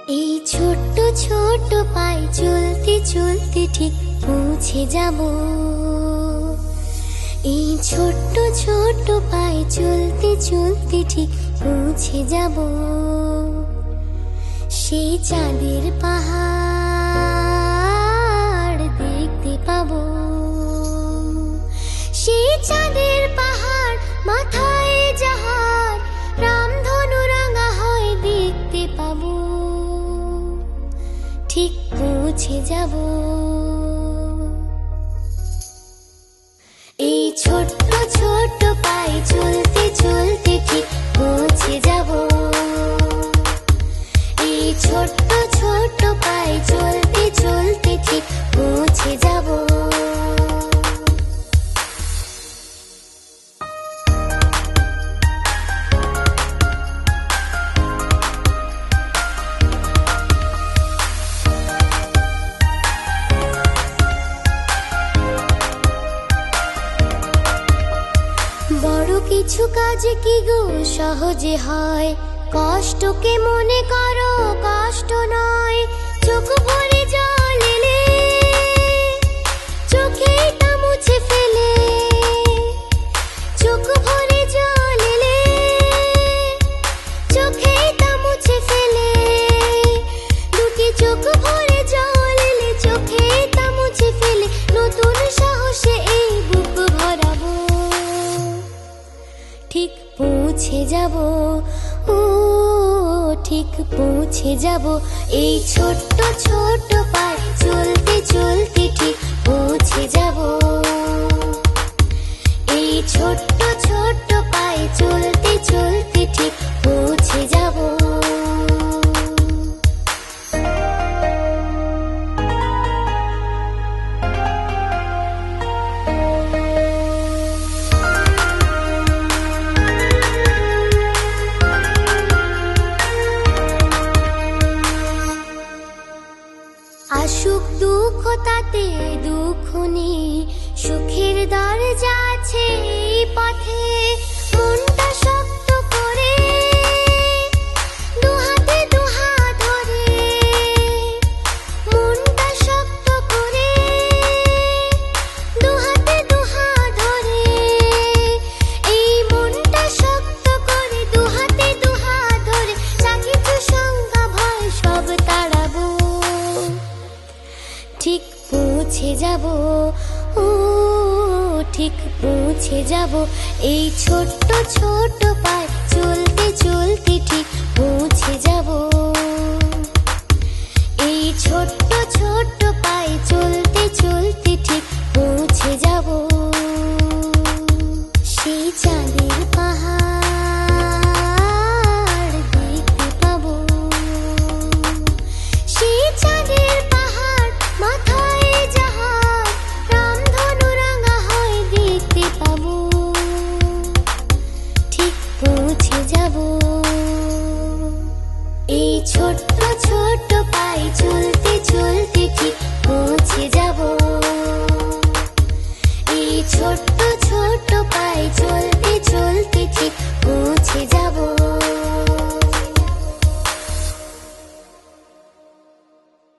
এই ছোট্ট ছোট্ট পায়ে চলতে চলতে ঠিক পৌঁছে যাব। এই ছোট্ট ছোট্ট পায়ে চলতে চলতে ঠিক পৌঁছে যাব। সেই চাঁদের পাহাড় দেখতে পাবো। সেই চাঁদের পাহাড় মাথায় যাহার রামধনু রাঙা হয় দেখতে পাবো। ঠিক পৌঁছে যাব। এই ছোট্ট ছোট্ট পায়ে চলতে চলতে ঠিক পৌঁছে যাব। এই ছোট্ট ছোট্ট পায়ে চলতে চলতে ঠিক পৌঁছে যাব। বড় কিছু কাজ কি গো সহজে হয়, কষ্টকে মনে করো কষ্ট নয়। চোখ ভরে জল এলে চোখে তা মুছে ফেলে। চোখ ভরে জল এলে চোখে তা মুছে ফেলে। দুটি চোখ ভরে জল এলে চোখে তা মুছে ফেলে। নতুন সাহসে এই বুক ভরাবো। ঠিক পৌঁছে যাব, ও ঠিক পৌঁছে যাব। এই ছোট্ট ছোট্ট পায়ে চলতে চলতে ঠিক পৌঁছে যাব। এই ছোট্ট ছোট্ট পায়ে চলতে চলতে ঠিক পৌঁছে যাব। আসুক দুঃখ তাতে দুঃখ নেই, সুখের দরজা আছে এই পথে। মনটা শক্ত করে দুহাতে দুহাত ধরে। মনটা শক্ত করে দুহাতে দুহাত ধরে। এই মনটা শক্ত করে দুহাতে দুহাত ধরে। যা কিছু শঙ্কা ভয় সব তাড়াবো। ঠিক পৌঁছে যাব, ও ঠিক পৌঁছে যাব। এই ছোট্ট ছোট্ট পায়ে চলতে চলতে ঠিক পৌঁছে যাব। এই ছোট্ট ছোট্ট পায়ে চলতে চলতে ঠিক পৌঁছে যাব। সেই চাঁদের পাহাড় দেখতে পাবো। সেই চাঁদের পাহাড় মাথায় যাহার রামধনু রাঙা হয় দেখতে পাবো। ঠিক পৌঁছে যাব। এই ছোট্ট ছোট্ট পায়ে চলতে চলতে ঠিক পৌঁছে যাব। এই ছোট্ট ছোট্ট পায়ে চলতে চলতে ঠিক পৌঁছে যাব।